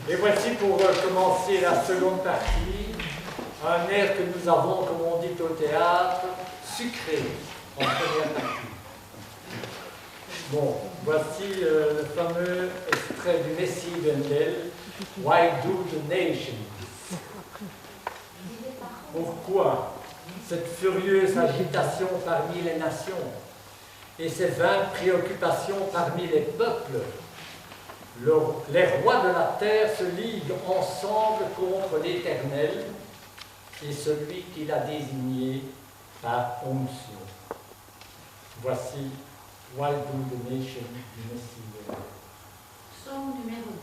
Et voici pour commencer la seconde partie, un air que nous avons, comme on dit au théâtre, sucré en première partie. Bon, voici le fameux extrait du Messie d'Handel, Why do the nations? Pourquoi cette furieuse agitation parmi les nations et ces vaines préoccupations parmi les peuples? Les rois de la terre se liguent ensemble contre l'Éternel et celui qu'il a désigné par onction. Voici Why do the nations du Messie. Psaume numéro 2.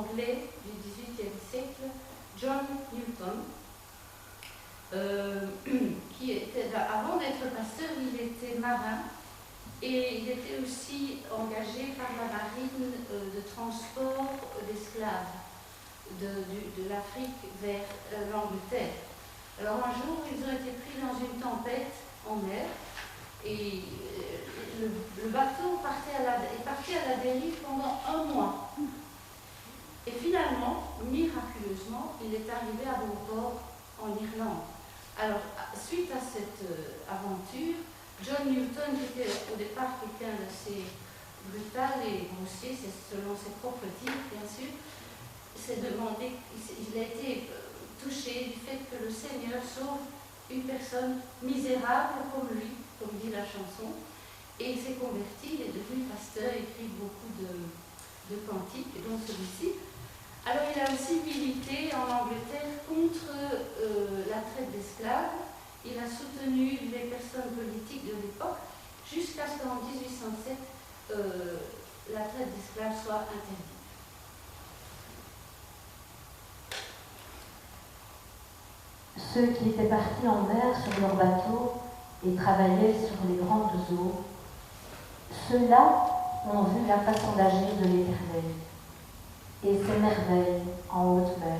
anglais du XVIIIe siècle, John Newton, qui était, avant d'être pasteur, il était marin et il était aussi engagé par la marine de transport d'esclaves de l'Afrique vers l'Angleterre. Alors un jour, ils ont été pris dans une tempête en mer et le bateau est parti à la dérive pendant 1 mois. Et finalement, miraculeusement, il est arrivé à bon port en Irlande. Alors, suite à cette aventure, John Newton, qui était au départ quelqu'un d'assez brutal et grossier, c'est selon ses propres dires, bien sûr, s'est demandé, il a été touché du fait que le Seigneur sauve une personne misérable comme lui, comme dit la chanson, et il s'est converti, il est devenu pasteur, écrit beaucoup de cantiques, dont celui-ci. Alors il a aussi milité en Angleterre contre la traite d'esclaves. Il a soutenu les personnes politiques de l'époque jusqu'à ce qu'en 1807 la traite d'esclaves soit interdite. Ceux qui étaient partis en mer sur leur bateau et travaillaient sur les grandes eaux, ceux-là ont vu la façon d'agir de l'Éternel et ses merveilles en haute mer.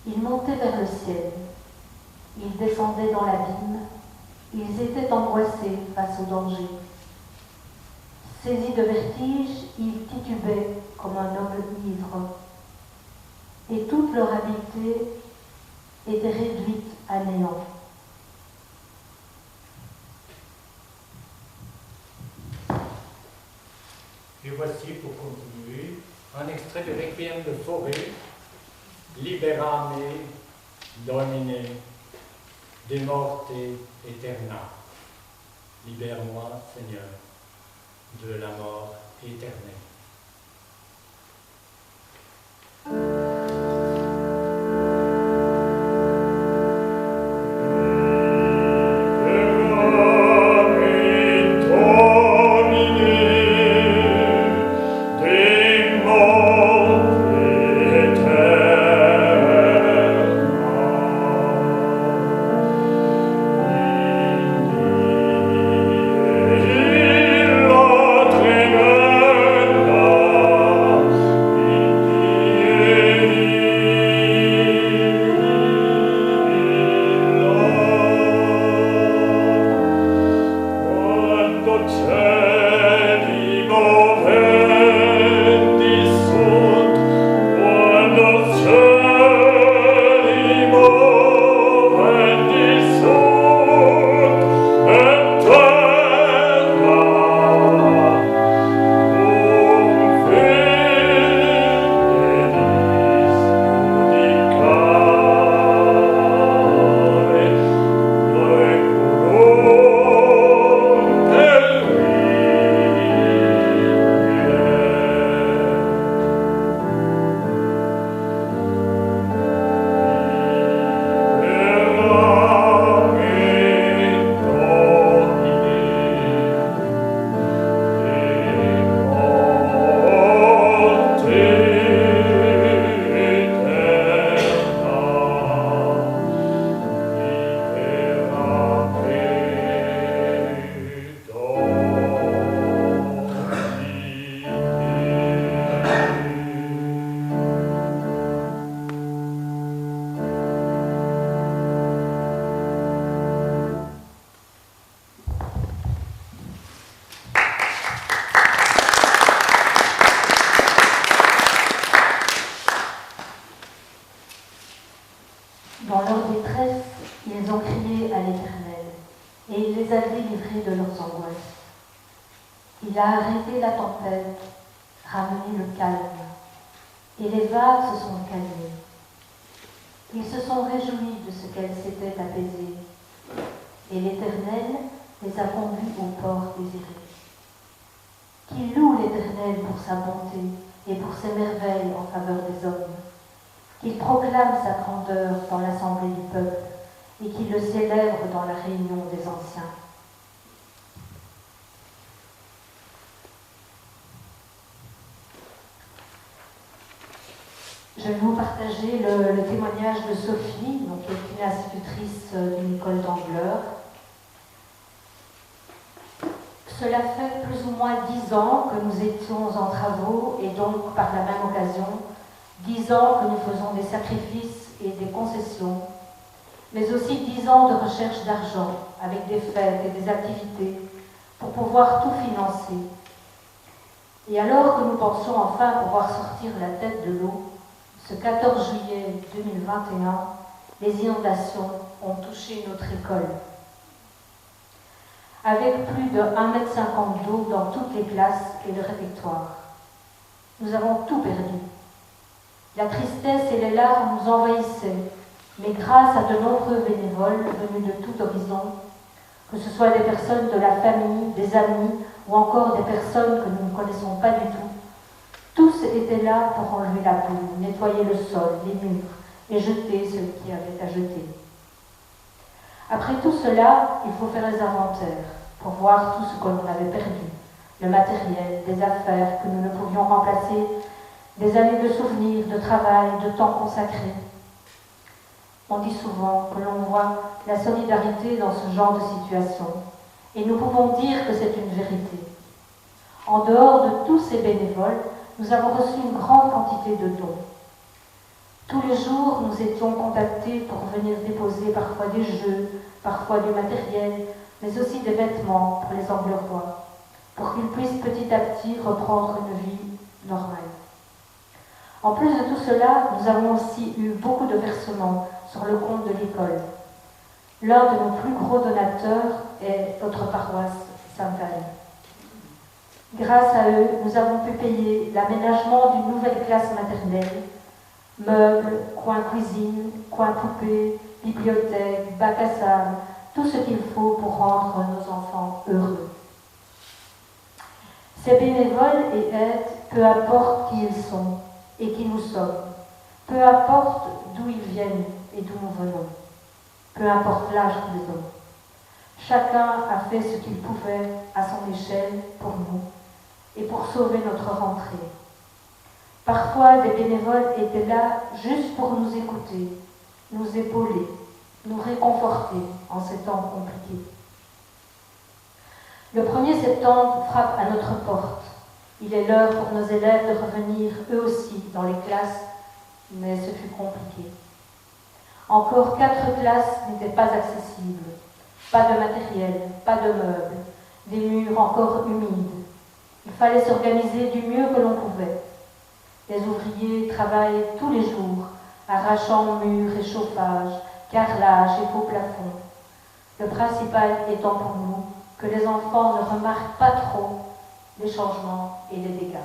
Ils montaient vers le ciel, ils descendaient dans l'abîme, ils étaient angoissés face au danger. Saisis de vertige, ils titubaient comme un homme ivre, et toute leur habileté était réduite à néant. Et voici, pour continuer, un extrait du Requiem de Fauré, Libera me, Domine, de morte eterna. Libère-moi, Seigneur, de la mort éternelle. Dans leur détresse, ils ont crié à l'Éternel, et il les a délivrés de leurs angoisses. Il a arrêté la tempête, ramené le calme, et les vagues se sont calmées. Ils se sont réjouis de ce qu'elles s'étaient apaisées, et l'Éternel les a conduits au port désiré. Qu'ils louent l'Éternel pour sa bonté et pour ses merveilles en faveur des hommes, qu'il proclame sa grandeur dans l'assemblée du peuple et qu'il le célèbre dans la réunion des anciens. Je vais vous partager le témoignage de Sophie, donc, qui est une institutrice d'une école d'Angleur. Cela fait plus ou moins 10 ans que nous étions en travaux et donc par la même occasion, 10 ans que nous faisons des sacrifices et des concessions, mais aussi 10 ans de recherche d'argent avec des fêtes et des activités pour pouvoir tout financer. Et alors que nous pensions enfin pouvoir sortir la tête de l'eau, ce 14 juillet 2021, les inondations ont touché notre école. Avec plus de 1,50 m d'eau dans toutes les classes et le réfectoire. Nous avons tout perdu. La tristesse et les larmes nous envahissaient, mais grâce à de nombreux bénévoles venus de tout horizon, que ce soit des personnes de la famille, des amis ou encore des personnes que nous ne connaissons pas du tout, tous étaient là pour enlever la boue, nettoyer le sol, les murs et jeter ce qui avait à jeter. Après tout cela, il faut faire les inventaires pour voir tout ce que l'on avait perdu, le matériel, des affaires que nous ne pouvions remplacer, des années de souvenirs, de travail, de temps consacré. On dit souvent que l'on voit la solidarité dans ce genre de situation, et nous pouvons dire que c'est une vérité. En dehors de tous ces bénévoles, nous avons reçu une grande quantité de dons. Tous les jours, nous étions contactés pour venir déposer parfois des jeux, parfois du matériel, mais aussi des vêtements pour les Anglerois, pour qu'ils puissent petit à petit reprendre une vie normale. En plus de tout cela, nous avons aussi eu beaucoup de versements sur le compte de l'école. L'un de nos plus gros donateurs est notre paroisse Sainte-Anne. Grâce à eux, nous avons pu payer l'aménagement d'une nouvelle classe maternelle, meubles, coin cuisine, coin poupée, bibliothèque, bac à sable, tout ce qu'il faut pour rendre nos enfants heureux. Ces bénévoles et aides, peu importe qui ils sont et qui nous sommes, peu importe d'où ils viennent et d'où nous venons, peu importe l'âge qu'ils ont, chacun a fait ce qu'il pouvait à son échelle pour nous et pour sauver notre rentrée. Parfois, des bénévoles étaient là juste pour nous écouter, nous épauler, nous réconforter en ces temps compliqués. Le 1er septembre frappe à notre porte. Il est l'heure pour nos élèves de revenir eux aussi dans les classes, mais ce fut compliqué. Encore 4 classes n'étaient pas accessibles. Pas de matériel, pas de meubles, des murs encore humides. Il fallait s'organiser du mieux que l'on pouvait. Les ouvriers travaillent tous les jours, arrachant murs et chauffage, carrelage et faux plafonds. Le principal étant pour nous que les enfants ne remarquent pas trop les changements et les dégâts.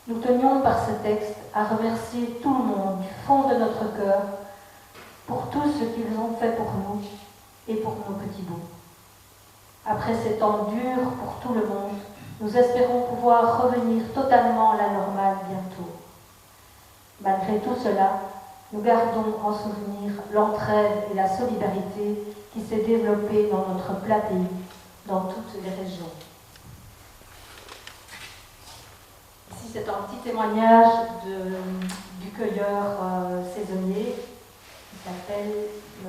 Nous tenions par ce texte à remercier tout le monde du fond de notre cœur pour tout ce qu'ils ont fait pour nous et pour nos petits bouts. Après ces temps durs pour tout le monde, nous espérons pouvoir revenir totalement à la normale bientôt. Malgré tout cela, nous gardons en souvenir l'entraide et la solidarité qui s'est développée dans notre plat pays, dans toutes les régions. Ici, c'est un petit témoignage du cueilleur saisonnier qui s'appelle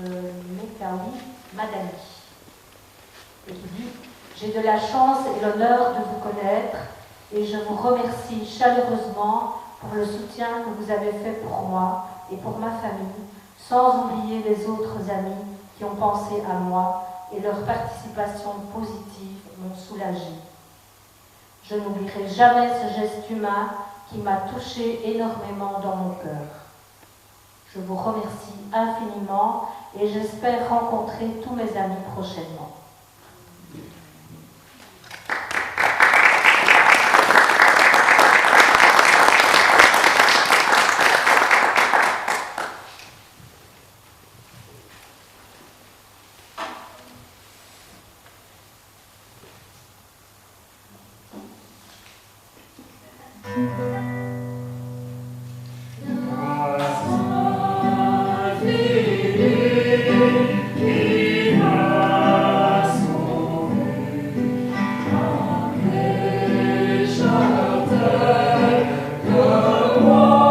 Mekawi Madani. Et qui dit « J'ai de la chance et l'honneur de vous connaître et je vous remercie chaleureusement pour le soutien que vous avez fait pour moi et pour ma famille, sans oublier les autres amis qui ont pensé à moi et leur participation positive m'ont soulagée. Je n'oublierai jamais ce geste humain qui m'a touché énormément dans mon cœur. Je vous remercie infiniment et j'espère rencontrer tous mes amis prochainement. » Wow.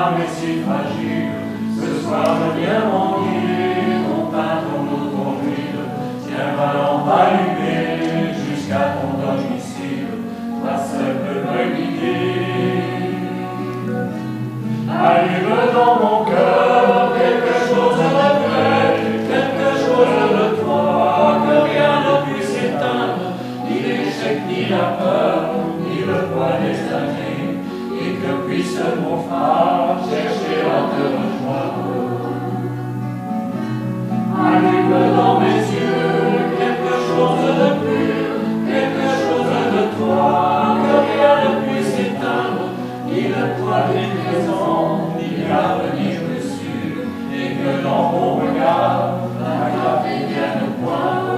âme est si fragile, ce soir reviens mon guide, ton pain, ton eau, ton huile, tiens ma lampe allumée jusqu'à ton domicile, toi seul peux me guider. Allume dans mon cœur quelque chose de vrai, quelque chose de toi, que rien ne puisse éteindre, ni l'échec, ni la peur, ni le poids des années, et que puisse mon phare chercher à te rejoindre. Allume dans mes yeux quelque chose de pur, quelque chose de toi, que rien ne puisse éteindre, ni le poids des présents, ni l'avenir sûr, et que dans mon regard, la clarté vienne poindre.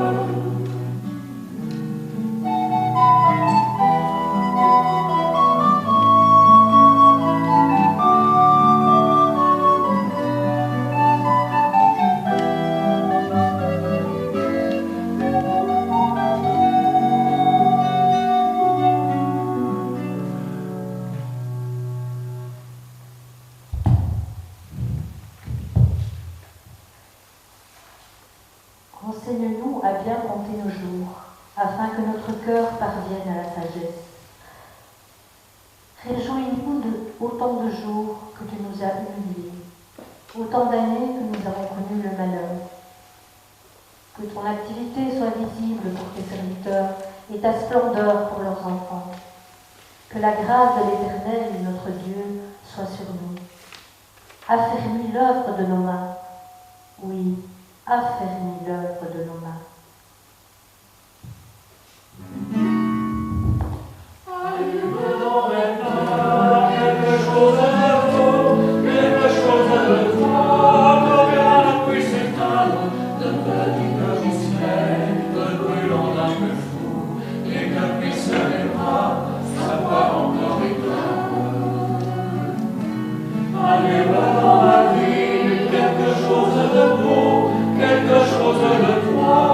Enseigne-nous à bien compter nos jours, afin que notre cœur parvienne à la sagesse. Réjouis-nous de autant de jours que tu nous as humiliés, autant d'années que nous avons connu le malheur. Que ton activité soit visible pour tes serviteurs et ta splendeur pour leurs enfants. Que la grâce de l'Éternel, notre Dieu, soit sur nous. Affermis l'œuvre de nos mains. Oui, affermis l'œuvre de nos mains. Allume dans mes mains quelque chose de beau, quelque chose de toi, que rien ne puisse éteindre, de petit mystère, de brûlant d'un feu fou, et que puissent les bras savoir encore éteindre. Allume dans ma vie quelque chose de beau, quelque chose de toi.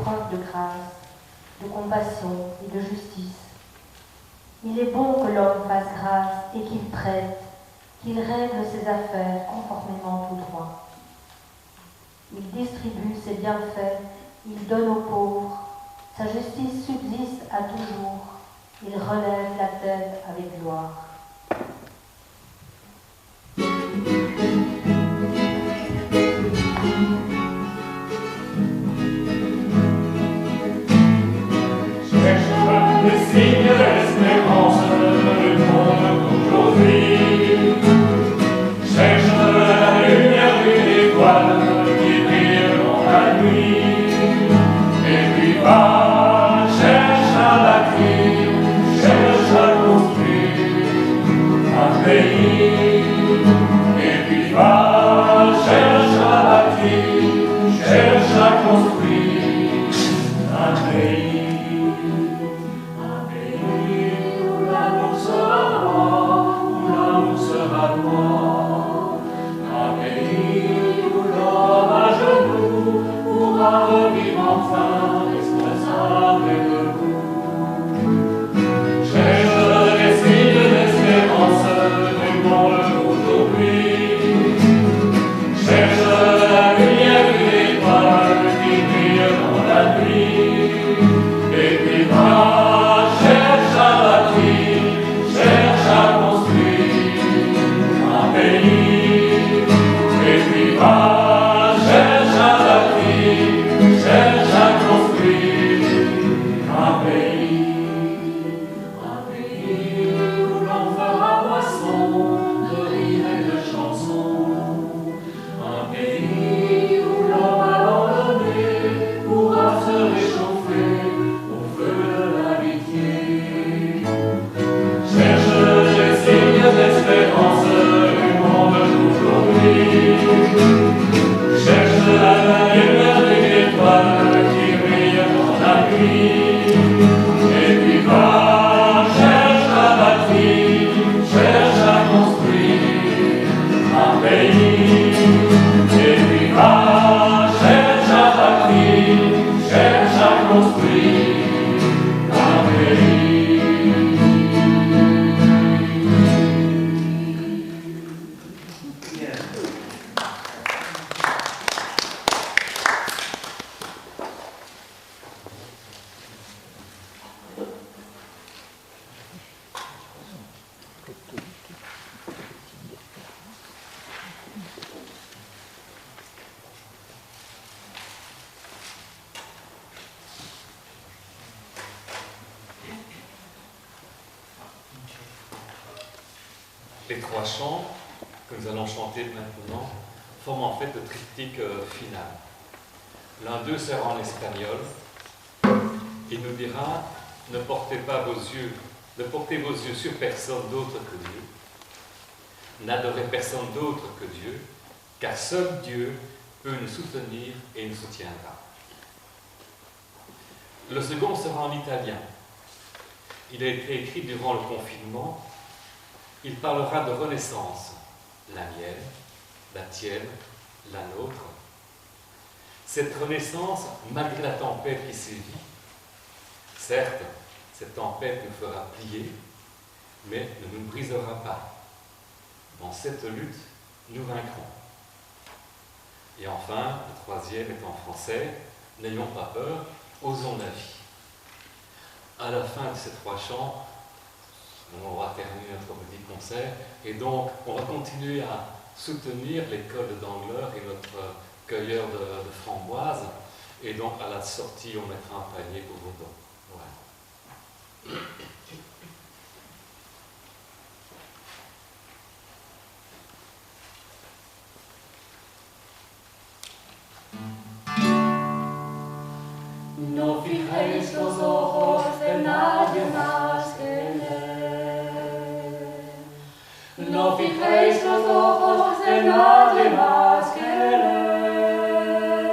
preuve de grâce, de compassion et de justice. Il est bon que l'homme fasse grâce et qu'il prête, qu'il règle ses affaires conformément au droit. Il distribue ses bienfaits, il donne aux pauvres, sa justice subsiste à toujours, il relève la tête avec gloire. Le signe de l'espérance du monde d'aujourd'hui. Cherche la lumière d'une étoile qui brille dans la nuit. Et puis va, cherche à bâtir, cherche à construire un pays. Et puis va, cherche à bâtir, cherche à construire un pays. Revivre enfin, responsable et debout. Cherche les signes d'espérance du monde aujourd'hui. Cherche la lumière d'une étoile qui brille dans la nuit. Et puis va, cherche à bâtir, cherche à construire un pays. Et puis va, cherche à bâtir, cherche à construire un pays où l'on fera moisson de rires et de chansons, un pays où l'homme abandonné pourra se réchauffer au feu de l'amitié. Cherche les signes d'espérance du monde d'aujourd'hui. Cherche la lumière d'une étoile qui brille dans la nuit. Et puis va, cherche à bâtir, cherche à construire un pays. Et puis va, cherche à bâtir, cherche à construire un pays. Les trois chants que nous allons chanter maintenant forment en fait le triptyque final. L'un d'eux sera en espagnol. Il nous dira « Ne portez vos yeux sur personne d'autre que Dieu. N'adorez personne d'autre que Dieu, car seul Dieu peut nous soutenir et nous soutiendra. » Le second sera en italien. Il a été écrit durant le confinement. Il parlera de renaissance, la mienne, la tienne, la nôtre. Cette renaissance, malgré la tempête qui sévit, certes, cette tempête nous fera plier, mais ne nous brisera pas. Dans cette lutte, nous vaincrons. Et enfin, le troisième est en français, n'ayons pas peur, osons la vie. À la fin de ces trois chants, on va terminer notre petit concert et donc on va continuer à soutenir l'école de Dangleur et notre cueilleur de framboises et donc à la sortie on mettra un panier pour vos dons. Voilà. No fijéis los ojos de nadie más que en él. No fijéis los ojos de nadie más que en él.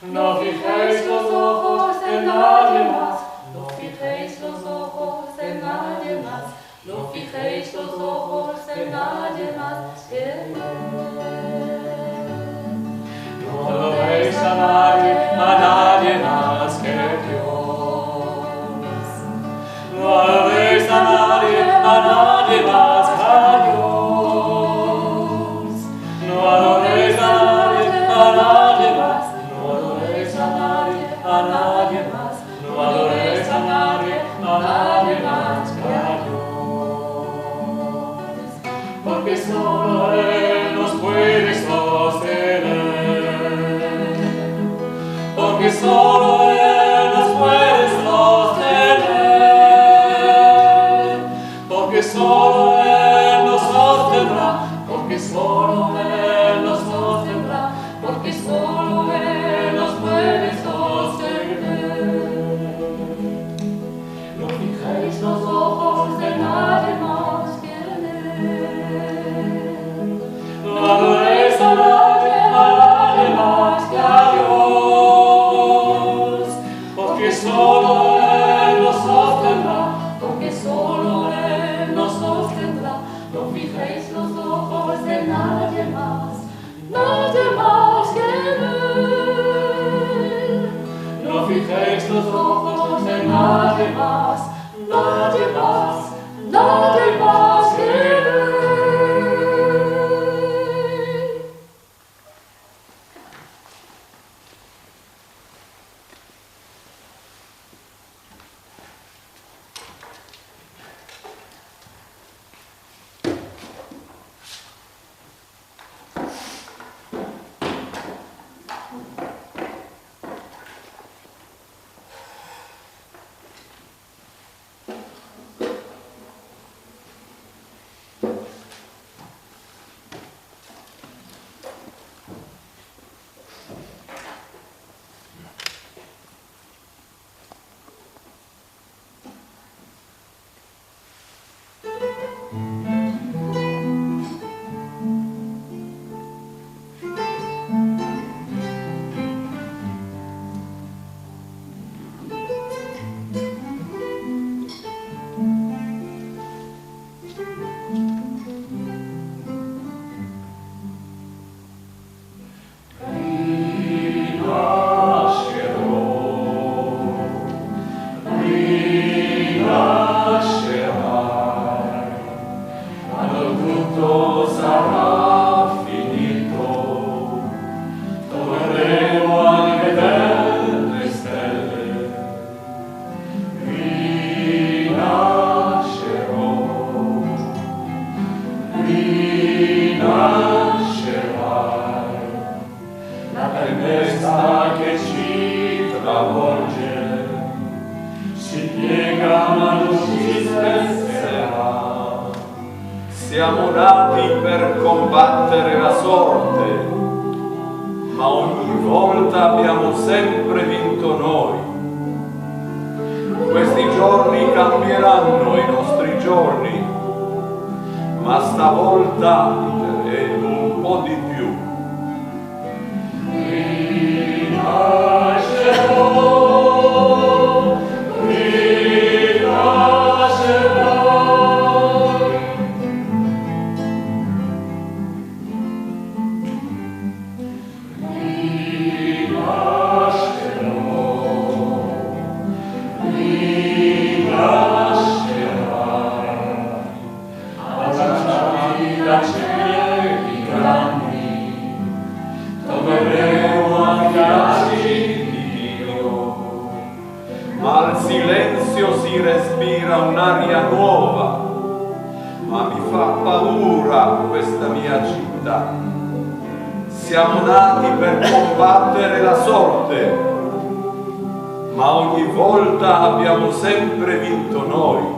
No fijéis los ojos de nadie más. No fijéis los ojos de nadie más. No fijéis los ojos de nadie más que en él. No lo veis a nadie solo Él nos sostendrá, porque solo Él nos sostendrá. No fijéis los ojos en nadie más que Él. No fijéis los ojos en nadie más que Él. Siamo nati per combattere la sorte, ma ogni volta abbiamo sempre vinto noi. Questi giorni cambieranno i nostri giorni, ma stavolta è un po' di più. Ma al silenzio si respira un'aria nuova, ma mi fa paura questa mia città. Siamo nati per combattere la sorte, ma ogni volta abbiamo sempre vinto noi.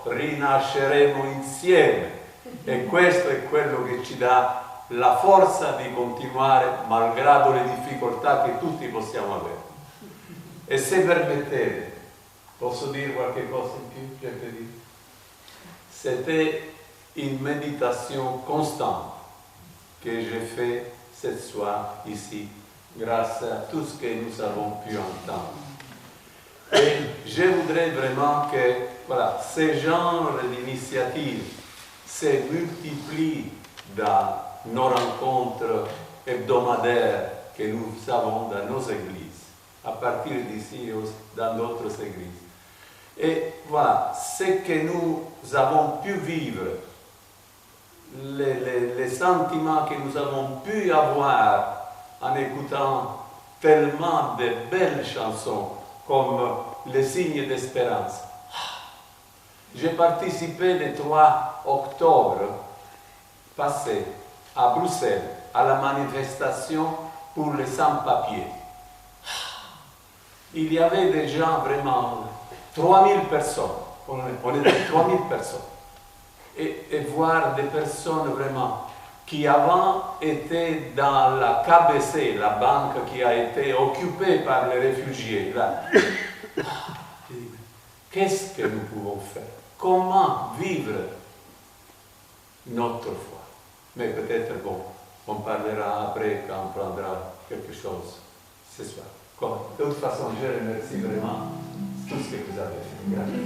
Rinasceremo insieme e questo è quello che ci dà la forza di continuare malgrado le difficoltà che tutti possiamo avere. E se permettete, posso dire qualche cosa in più? C'était une méditation constante que j'ai fait cette soir ici grâce à tout ce que nous avons pu entendre. Et je voudrais vraiment que voilà, ces genres d'initiatives se multiplient dans nos rencontres hebdomadaires que nous avons dans nos églises, à partir d'ici et dans d'autres églises. Et voilà, ce que nous avons pu vivre, les sentiments que nous avons pu avoir en écoutant tellement de belles chansons comme les signes d'espérance. J'ai participé le 3 octobre passé à Bruxelles à la manifestation pour les sans-papiers. il y avait déjà vraiment 3000 personnes. On était 3000 personnes. Et voir des personnes vraiment qui avant étaient dans la KBC, la banque qui a été occupée par les réfugiés. Là. Qu'est-ce que nous pouvons faire? Comment vivre notre foi? Mais peut-être, bon, on parlera après quand on prendra quelque chose ce soir. De toute façon, je remercie vraiment tout ce que vous avez fait. Merci.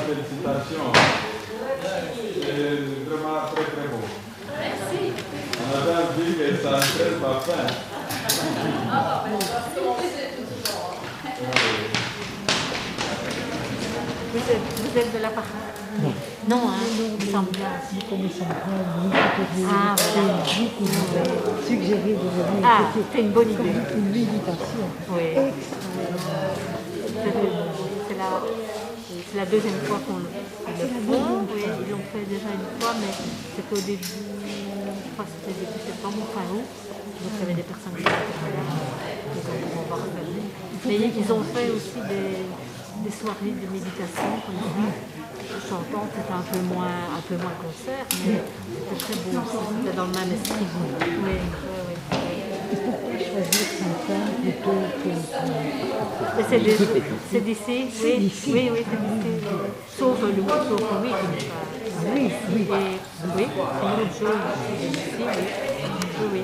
Félicitations. C'est vraiment très très beau. Merci. On avait vu que ça ne fait pas fin. Vous êtes de la partie? Non, hein, nous sommes bien. Nous connaissons pas, Ah, voilà. Suggéré de venir. Ah, c'est une bonne idée. Une méditation. Oui. C'est la deuxième fois qu'on le font. Oui, ils l'ont fait déjà une fois, mais c'était au début, je crois que c'était début septembre ou fin août. Donc il y avait des personnes qui étaient là. Donc on va refaire. Mais ils ont fait aussi des soirées de méditation comme ça. Chantant, c'était un peu moins concert, mais c'était très beau aussi. C'était dans le même esprit. Oui. Choisir son temps plutôt que... C'est d'ici, oui, c'est d'ici. Sauf le oui qui n'est pas. Oui, oui. Oui, c'est une autre chose. C'est d'ici, oui.